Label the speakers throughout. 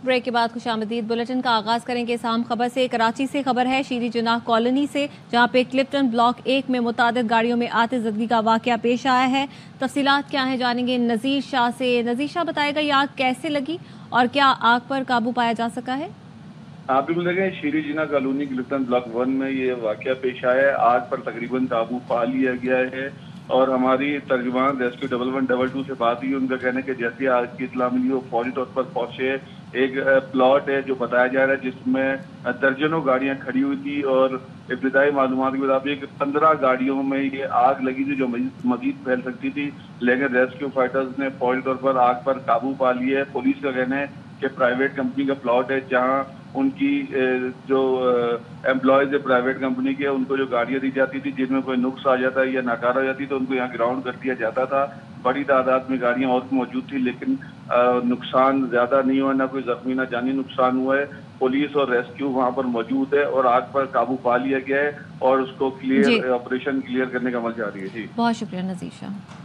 Speaker 1: Break کے بعد خوش آمدید بلیٹن کا آغاز کریں گے اس اہم خبر سے۔ کراچی سے خبر ہے شیری جناح کالونی سے، جہاں پہ کلپٹن بلاک 1 میں متعدد گاڑیوں میں آتش زدگی کا واقعہ پیش آیا ہے۔ تفصیلات کیا ہیں جانیں گے نذیر شاہ سے۔ نذیر شاہ بتائے گا یہ آگ کیسے لگی اور کیا آگ پر قابو پایا جا سکا ہے؟
Speaker 2: آپ بالکل دیکھیں، شیری جناح کالونی کلپٹن بلاک 1 میں یہ واقعہ پیش آیا ہے۔ آگ پر تقریباً قابو پا لیا گیا ہے اور ہماری ترجمان ریسکیو 1122 سے بات ہوئی، ان کا کہنا ہے کہ جیسے آگ کی اطلاع ملی وہ فوری طور پر پہنچے۔ ایک پلاٹ ہے جو بتایا جا رہا ہے جس میں درجنوں گاڑیاں کھڑی ہوئی تھی اور ابتدائی معلومات کے مطابق 15 گاڑیوں میں یہ آگ لگی تھی جو مزید پھیل سکتی تھی، لیکن ریسکیو فائٹرز نے فوری طور پر آگ پر قابو پا لیا ہے۔ پولیس کا کہنا ہے کہ پرائیویٹ کمپنی کا پلاٹ ہے جہاں ان کی جو امپلائیز ہے پرائیویٹ کمپنی کے، ان کو جو گاڑیاں دی جاتی تھی جن میں کوئی نقص آ جاتا ہے یا ناکارہ ہو جاتی تو ان کو یہاں گراؤنڈ کر دیا جاتا تھا۔ بڑی تعداد میں گاڑیاں اور موجود تھی لیکن نقصان زیادہ نہیں ہوا، نہ کوئی زخمی نہ جانی نقصان ہوا ہے۔ پولیس اور ریسکیو وہاں پر موجود ہے اور آگ پر قابو پا لیا گیا ہے اور اس کو آپریشن کلیئر کرنے کا عمل جاری ہے۔ جی
Speaker 1: بہت شکریہ نذیر شاہ۔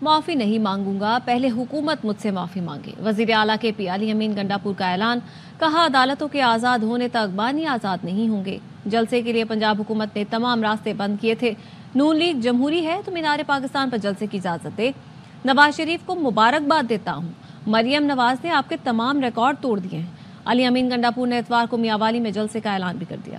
Speaker 1: معافی نہیں مانگوں گا، پہلے حکومت مجھ سے معافی مانگے، وزیر اعلیٰ کے پی علی امین گنڈاپور کا اعلان۔ کہا عدالتوں کے آزاد ہونے تک بانی آزاد نہیں ہوں گے۔ جلسے کے لیے پنجاب حکومت نے تمام راستے بند کیے تھے۔ نون لیگ جمہوری ہے تو مینار پاکستان پر جلسے کی اجازت دے۔ نواز شریف کو مبارکباد دیتا ہوں، مریم نواز نے آپ کے تمام ریکارڈ توڑ دیے ہیں۔ علی امین گنڈاپور نے اتوار کو میاوالی میں جلسے کا اعلان بھی کر دیا۔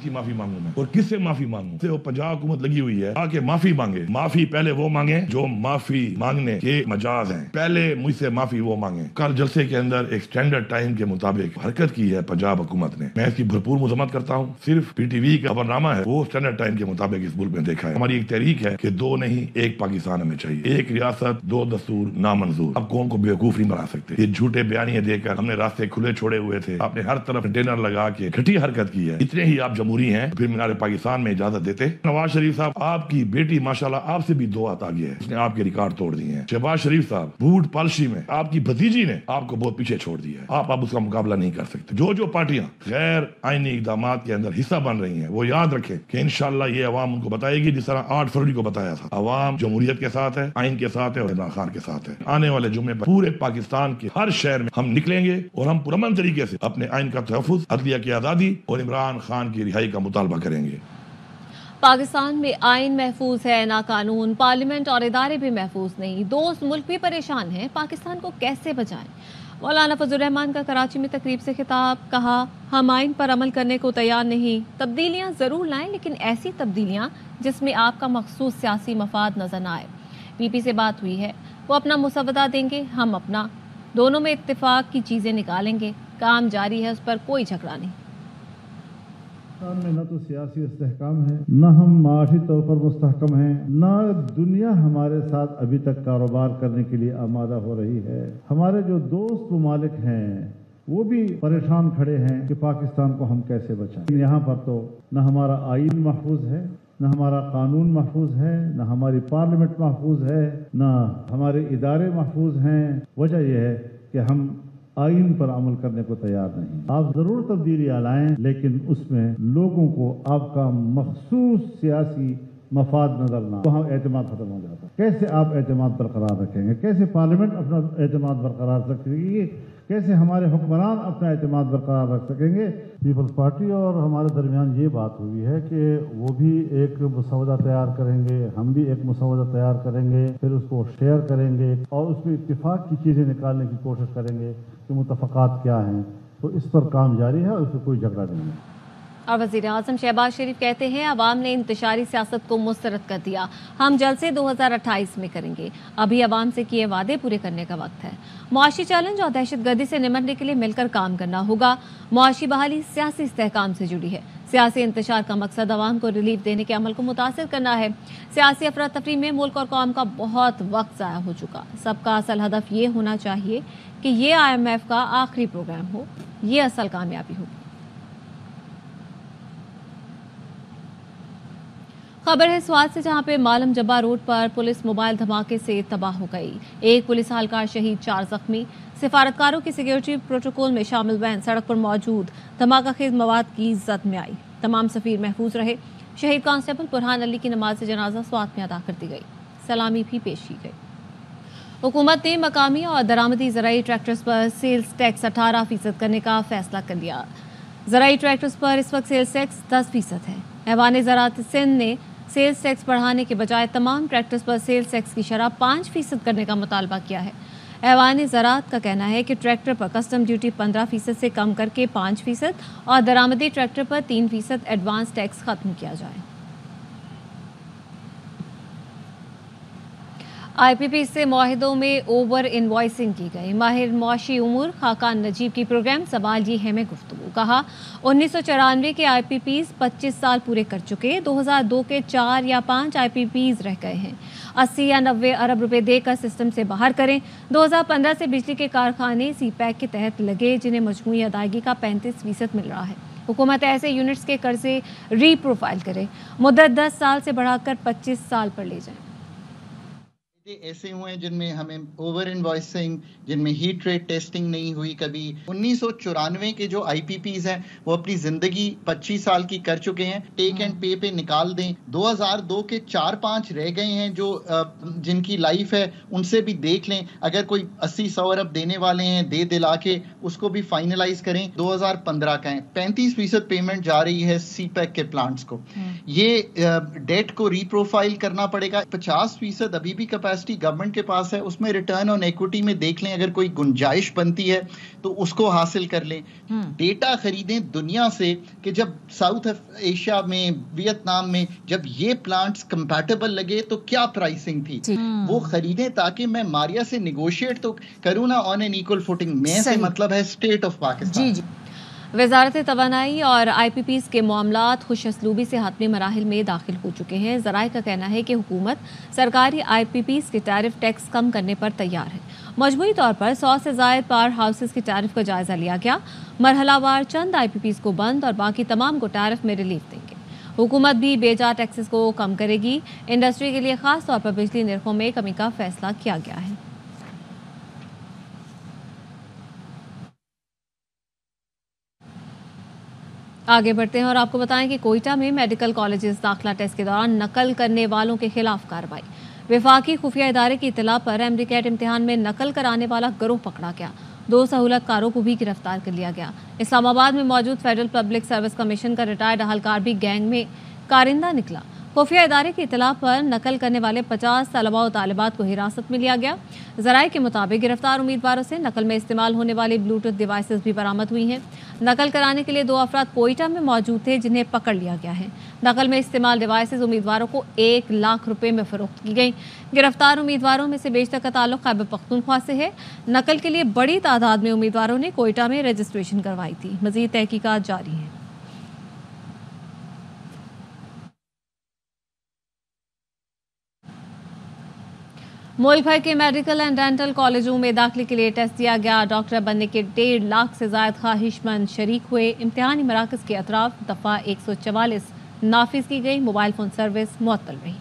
Speaker 3: کی معافی مانگوں میں اور کس سے معافی مانگوں سے وہ پنجاب حکومت لگی ہوئی ہے کہ معافی مانگے۔ معافی پہلے وہ مانگے جو معافی مانگنے کے مجاز ہیں، پہلے مجھ سے معافی وہ مانگے۔ کل جلسے کے اندر ایک سٹینڈرڈ ٹائم کے مطابق حرکت کی ہے پنجاب حکومت نے، میں اس کی بھرپور مذمت کرتا ہوں۔ صرف پی ٹی وی کا خبرنامہ ہے وہ سٹینڈرڈ ٹائم کے مطابق اس ملک میں دیکھا ہے۔ ہماری ایک تحریک ہے کہ 2 نہیں 1 پاکستان ہمیں چاہیے، 1 ریاست 2 دستور نامنظور۔ اب قوم کو بیوقوف نہیں بنا سکتے۔ یہ جھوٹے بیانیے دے کر ہم نے راستے کھلے چھوڑے ہوئے تھے، آپ نے ہر طرف کنٹینر لگا کے گھٹی حرکت کی ہے۔ اتنے ہی آپ جمہوری ہیں پھر مینار پاکستان میں اجازت دیتے۔ نواز شریف صاحب آپ کی بیٹی ماشاءاللہ آپ سے بھی 2 ہاتھ آگے ہے، اس نے آپ کے ریکارڈ توڑ دیے ہیں۔ شہباز شریف صاحب بھوٹ پالشی میں آپ کی بھتیجی نے آپ کو بہت پیچھے چھوڑ دیا ہے، آپ اب اس کا مقابلہ نہیں کر سکتے۔ جو پارٹیاں غیر آئینی اقدامات کے اندر حصہ بن رہی ہیں وہ یاد رکھیں کہ انشاءاللہ یہ عوام ان کو بتائے گی جس طرح 8 فروری کو بتایا تھا۔ عوام جمہوریت کے ساتھ ہے، آئین کے ساتھ ہے اور عمران خان کے ساتھ ہے۔ آنے والے جمعے پر پورے پاکستان کے ہر شہر میں ہم نکلیں گے اور ہم پرامن طریقے سے اپنے آئین کا تحفظ، عدلیہ کی آزادی اور عمران خان کی رہائی کا مطالبہ کریں گے۔
Speaker 1: پاکستان میں آئین محفوظ ہے نہ قانون، پارلیمنٹ اور ادارے بھی محفوظ نہیں، دوست ملک بھی پریشان ہیں، پاکستان کو کیسے بچائیں؟ مولانا فضل الرحمان کا کراچی میں تقریب سے خطاب، کہا ہم آئین پر عمل کرنے کو تیار نہیں، تبدیلیاں ضرور لائیں لیکن ایسی تبدیلیاں جس میں آپ کا مخصوص سیاسی مفاد نظر نہ آئے۔ پی پی سے بات ہوئی ہے، وہ اپنا مسودہ دیں گے، ہم اپنا، دونوں میں اتفاق کی چیزیں نکالیں گے، کام جاری ہے، اس پر کوئی جھگڑا نہیں۔
Speaker 4: میں نہ تو سیاسی استحکام ہے، نہ ہم معاشی طور پر مستحکم ہیں، نہ دنیا ہمارے ساتھ ابھی تک کاروبار کرنے کے لیے آمادہ ہو رہی ہے۔ ہمارے جو دوست ممالک ہیں وہ بھی پریشان کھڑے ہیں کہ پاکستان کو ہم کیسے بچائیں۔ یہاں پر تو نہ ہمارا آئین محفوظ ہے، نہ ہمارا قانون محفوظ ہے، نہ ہماری پارلیمنٹ محفوظ ہے، نہ ہمارے ادارے محفوظ ہیں۔ وجہ یہ ہے کہ ہم آئین پر عمل کرنے کو تیار نہیں۔ آپ ضرور تبدیلیاں لائیں لیکن اس میں لوگوں کو آپ کا مخصوص سیاسی مفاد نظر نہ، وہاں اعتماد ختم ہو جاتا ہے۔ کیسے آپ اعتماد برقرار رکھیں گے؟ کیسے پارلیمنٹ اپنا اعتماد برقرار رکھے گی؟ کیسے ہمارے حکمران اپنا اعتماد برقرار رکھ سکیں گے؟ پیپلز پارٹی اور ہمارے درمیان یہ بات ہوئی ہے کہ وہ بھی ایک مسودہ تیار کریں گے، ہم بھی ایک مسودہ تیار کریں گے، پھر اس کو شیئر کریں گے اور اس میں اتفاق کی چیزیں نکالنے کی کوشش کریں گے کہ متفقات کیا ہیں۔ تو اس پر کام جاری ہے اور اس میں کوئی جھگڑا نہیں ہے۔
Speaker 1: اور وزیر اعظم شہباز شریف کہتے ہیں عوام نے انتشاری سیاست کو مسترد کر دیا، ہم جلسے 2028 میں کریں گے، ابھی عوام سے کیے وعدے پورے کرنے کا وقت ہے۔ معاشی چیلنج اور دہشت گردی سے نمٹنے کے لیے مل کر کام کرنا ہوگا۔ معاشی بحالی سیاسی استحکام سے جڑی ہے، سیاسی انتشار کا مقصد عوام کو ریلیف دینے کے عمل کو متاثر کرنا ہے۔ سیاسی افراتفری میں ملک اور قوم کا بہت وقت ضائع ہو چکا، سب کا اصل ہدف یہ ہونا چاہیے کہ یہ IMF کا آخری پروگرام ہو، یہ اصل کامیابی ہوگی۔ خبر ہے سوات سے، جہاں پہ معلم جبا روڈ پر پولیس موبائل دھماکے سے تباہ ہو گئی، 1 پولیس اہلکار شہید، 4 زخمی۔ سفارتکاروں کی سیکیورٹی پروٹوکول میں شامل وین سڑک پر موجود دھماکہ خیز مواد کی زد میں آئی، تمام سفیر محفوظ رہے۔ شہید کانسٹیبل برہان علی کی نماز جنازہ سوات میں ادا کر دی گئی، سلامی بھی پیش کی گئی۔ हुकूमत ने मकामी और दरामदी ज़राई ट्रैक्टर्स पर सेल्स टैक्स 18% करने का फैसला कर लिया। ज़राई ट्रैक्टर्स पर इस वक्त सेल्स टैक्स 10% है। ऐवान ज़राअत सिंध ने सेल्स टैक्स बढ़ाने के बजाय तमाम ट्रैक्टर्स पर सेल्स टैक्स की शरह 5% करने का मुतालबा किया है। ऐवान ज़राअत का कहना है कि ट्रैक्टर पर कस्टम ड्यूटी 15% से कम करके 5% और दरामदी ट्रैक्टर पर 3% एडवांस टैक्स खत्म किया जाए। IPP से मुआहिदों में ओवर इनवॉइसिंग की गई। माहिर मुआशी उमूर खाकान नजीब की प्रोग्राम सवाल ये है में गुफ्तगू। कहा 1994 के IPPs 25 साल पूरे कर चुके, 2002 के 4 या 5 IPPs रह गए हैं। 80 या 90 अरब रुपए देकर सिस्टम से बाहर करें। 2015 से बिजली के कारखाने CPEC के तहत लगे, जिन्हें मजमूई अदायगी का 35% मिल रहा है। हुकूमत ऐसे यूनिट्स के कर्जे रीप्रोफाइल करे, मुद्दत 10 साल से बढ़ाकर 25 साल पर ले जाए।
Speaker 5: ऐसे हुए जिनमें हमें ओवर इनवॉइसिंग, जिनमें हीट रेट टेस्टिंग नहीं हुई कभी। 1994 के जो IPPs हैं वो अपनी जिंदगी 25 साल की कर चुके हैं, टेक एंड पे पे निकाल दें। 2002 के 4-5 रह गए हैं जो जिनकी लाइफ है, उनसे भी देख लें। अगर कोई 80-100 अरब देने वाले हैं, दे दिला के उसको भी फाइनलाइज करें। 2015 का है, 35% पेमेंट जा रही है CPEC के प्लांट्स को। ये डेट को रीप्रोफाइल करना पड़ेगा। 50% अभी भी कैपेसिटी गवर्नमेंट के पास है, उसमें रिटर्न ऑन इक्विटी में देख लें, अगर कोई गुंजाइश बनती है तो उसको हासिल कर लें। डेटा खरीदें दुनिया से कि जब साउथ एशिया में, वियतनाम में जब ये प्लांट्स कंपैटिबल लगे तो क्या प्राइसिंग थी, वो खरीदें ताकि मैं मारिया से निगोशिएट तो करूँ ना ऑन एन इक्वल फुटिंग। मैं से मतलब है स्टेट ऑफ पाकिस्तान।
Speaker 1: जी। वज़ारत तवानाई और IPPs के मामलात खुशअस्लूबी से हातमी मराहिल में दाखिल हो चुके हैं। ज़राए का कहना है कि हुकूमत सरकारी IPPs के टैरिफ टैक्स कम करने पर तैयार है। मजमूई तौर पर 100 से ज़ायद पावर हाउसेस के टैरिफ का जायज़ा लिया गया। मरहलावार चंद IPPs को बंद और बाकी तमाम को टैरिफ में रिलीफ देंगे। हुकूमत भी बेजा टैक्सेस को कम करेगी। इंडस्ट्री के लिए खास तौर पर बिजली निर्खों में कमी का फैसला किया गया है। आगे बढ़ते हैं और आपको बताएं कि कोयटा में मेडिकल कॉलेजेस दाखिला टेस्ट के दौरान नकल करने वालों के खिलाफ कार्रवाई। वफाकी खुफिया इदारे की इतला पर एमरीकैट इम्तिहान में नकल कराने वाला गिरोह पकड़ा गया। 2 सहूलतकारों को भी गिरफ्तार कर लिया गया। इस्लामाबाद में मौजूद फेडरल पब्लिक सर्विस कमीशन का रिटायर्ड अहलकार भी गैंग में कारिंदा निकला। खुफिया इदारे की इतला पर नकल करने वाले 50 तलबा और तालिबात को हिरासत में लिया गया। ज़राए के मुताबिक गिरफ्तार उम्मीदवारों से नकल में इस्तेमाल होने वाली ब्लूटूथ डिवाइसेस भी बरामद हुई हैं। नकल कराने के लिए 2 अफराद कोयटा में मौजूद थे, जिन्हें पकड़ लिया गया है। नकल में इस्तेमाल डिवाइसेस उम्मीदवारों को 1 लाख रुपए में फरोख्त की गई। गिरफ्तार उम्मीदवारों में से बेशतर का ताल्लुक खैबर पख्तूनख्वा से है। नकल के लिए बड़ी तादाद में उम्मीदवारों ने कोयटा में रजिस्ट्रेशन करवाई थी। मजीद तहकीकात जारी है। मुल्क भर के मेडिकल एंड डेंटल कॉलेजों में दाखिले के लिए टेस्ट दिया गया। डॉक्टर बनने के 1.5 लाख से ज़ायद ख्वाहिशमंद शरीक हुए। इम्तिहानी मराकज़ के अतराफ दफ़ा 144 नाफिज की गई। मोबाइल फ़ोन सर्विस मुअत्तल रही।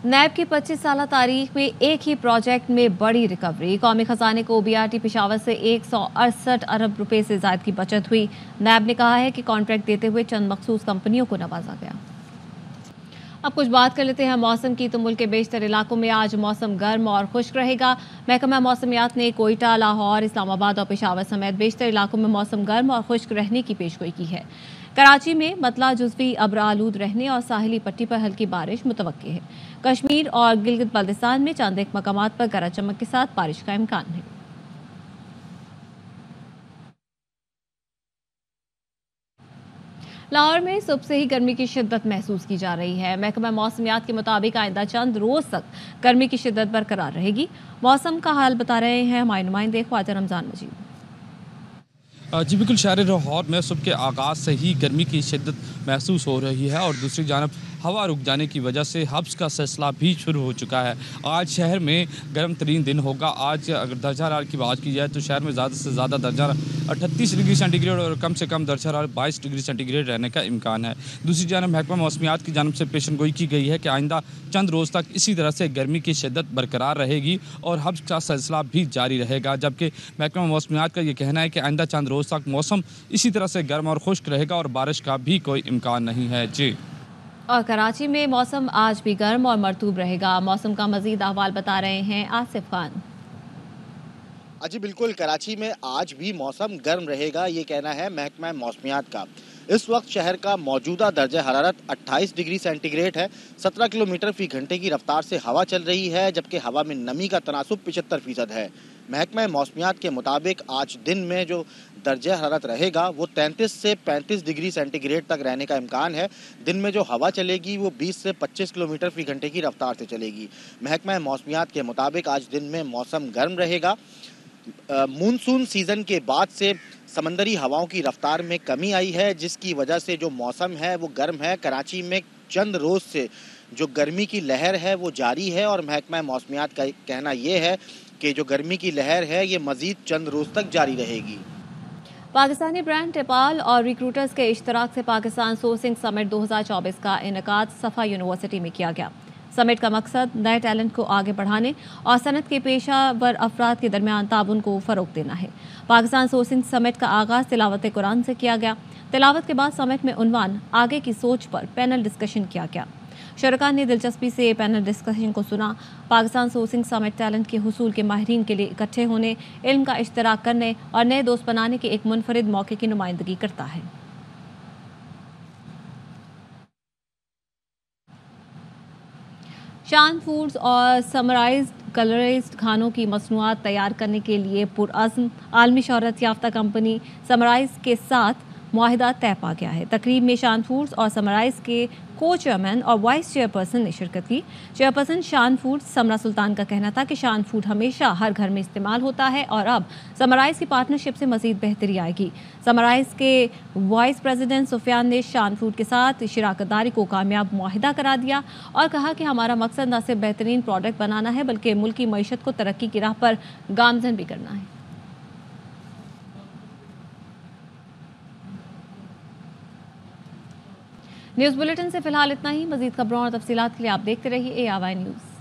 Speaker 1: नैब की 25 साल तारीख में एक ही प्रोजेक्ट में बड़ी रिकवरी। कौमी खजाने को BRT पेशावर से 168 अरब रुपए से ज़ायद की बचत हुई। नैब ने कहा है कि कॉन्ट्रैक्ट देते हुए चंद मखसूस कंपनियों को नवाजा गया। अब कुछ बात कर लेते हैं मौसम की। तो मुल्क के बेशतर इलाकों में आज मौसम गर्म और खुश्क रहेगा। महकमा मौसमियात ने कोयटा, लाहौर, इस्लामाबाद और पेशावर समेत बेशतर इलाकों में मौसम गर्म और खुश्क रहने की पेशगोई की है। कराची में मतला जुज़वी अब्र आलूद रहने और साहिली पट्टी पर हल्की बारिश मुतवक्की है। कश्मीर और गिलगित बल्तिस्तान में चंद एक मकामात पर गरज चमक के साथ बारिश का इम्कान है। लाहौर में सुबह से ही गर्मी की शिद्दत महसूस की जा रही है। महकमा मौसमियात के मुताबिक आइंदा चंद रोज तक गर्मी की शिद्दत बरकरार रहेगी। मौसम का हाल बता रहे हैं हमारे नुमाइंदे ख्वाजा रमजान मजीद।
Speaker 6: जी बिल्कुल, शहर लाहौर में सुबह के आगाज़ से ही गर्मी की शिद्दत महसूस हो रही है और दूसरी जानब हवा रुक जाने की वजह से हब्स का सिलसिला भी शुरू हो चुका है। आज शहर में गर्म तरीन दिन होगा। आज अगर दर्जा हरारत की बात की जाए तो शहर में ज़्यादा से ज़्यादा दर्जा 38 डिग्री सेंटीग्रेड और कम से कम दर्जा हरारत 22 डिग्री सेंटीग्रेड रहने का इम्कान है। दूसरी जानब महकमा मौसमियात की जानब से पेशन गोई की गई है कि आइंदा चंद रोज़ तक इसी तरह से गर्मी की शिद्दत बरकरार रहेगी और हब्स का सिलसिला भी जारी रहेगा। जबकि महकमा मौसमियात का ये कहना है कि आइंदा चंद रोज़ तक मौसम इसी तरह से गर्म और खुश्क रहेगा और बारिश का भी कोई इम्कान नहीं है। जी
Speaker 1: और कराची में मौसम आज भी गर्म और मरतूब रहेगा। मौसम का मजीद अहवाल बता रहे हैं आसिफ खान।
Speaker 7: जी बिल्कुल, कराची में आज भी मौसम गर्म रहेगा, ये कहना है महकमा मौसमियात का। इस वक्त शहर का मौजूदा दर्जा हरारत 28 डिग्री सेंटीग्रेड है। 17 किलोमीटर फी घंटे की रफ्तार से हवा चल रही है, जबकि हवा में नमी का तनासुब 75% है। महकमा मौसमियात के मुताबिक आज दिन में जो दर्जा हरारत रहेगा वो 33 से 35 डिग्री सेंटीग्रेड तक रहने का इम्कान है। दिन में जो हवा चलेगी वो 20 से 25 किलोमीटर फी घंटे की रफ्तार से चलेगी। महकमा मौसमियात के मुताबिक आज दिन में मौसम गर्म रहेगा। मानसून सीज़न के बाद से समंदरी हवाओं की रफ्तार में कमी आई है, जिसकी वजह से जो मौसम है वो गर्म है। कराची में चंद रोज़ से जो गर्मी की लहर है वो जारी है और महकमा मौसमियात का कहना ये है कि जो गर्मी की लहर है ये मज़ीद चंद रोज़ तक जारी रहेगी।
Speaker 1: पाकिस्तानी ब्रांड टेपाल और रिक्रूटर्स के इश्तराक से पाकिस्तान सोर्सिंग समिट 2024 का इनेकाद सफ़ा यूनिवर्सिटी में किया गया। समिट का मकसद नए टैलेंट को आगे बढ़ाने और सनत के पेशावर अफराद के दरमियान ताउन को फ़रोग़ देना है। पाकिस्तान सोर्सिंग समिट का आगाज़ तिलावत कुरान से किया गया। तिलावत के बाद समिट में उन्वान आगे की सोच पर पैनल डिस्कशन किया गया। शरका ने दिलचस्पी से पैनल डिस्कशन को सुना। पाकिस्तान सोर्सिंग समिट टैलेंट के हुसूल के माहिरीन के लिए इकट्ठे होने, इल्म का इश्तराक करने और नए दोस्त बनाने के एक मुनफरिद मौके की नुमाइंदगी करता है। शान फूड्स और समराइज्ड कलराइज्ड खानों की मसनूआत तैयार करने के लिए पुरअज़्म आलमी शोहरत याफ्ता कंपनी समराइज के साथ मुआहिदा तय पा गया है। तकरीब में शान फूड्स और समराइज के को चेयरमैन और वाइस चेयरपर्सन ने शिरकत की। चेयरपर्सन शान फूड्स समरा सुल्तान का कहना था कि शान फूड हमेशा हर घर में इस्तेमाल होता है और अब समराइज की पार्टनरशिप से मजीद बेहतरी आएगी। समराइज के वाइस प्रेसिडेंट सुफियान ने शान फूड के साथ शिराकतदारी को कामयाब मुआहिदा करा दिया और कहा कि हमारा मकसद न सिर्फ बेहतरीन प्रोडक्ट बनाना है बल्कि मुल्की मईशत को तरक्की की राह पर गामजन भी करना है। न्यूज़ बुलेटिन से फिलहाल इतना ही। मजीद खबरों और तफसीलात के लिए आप देखते रहिए ARY न्यूज़।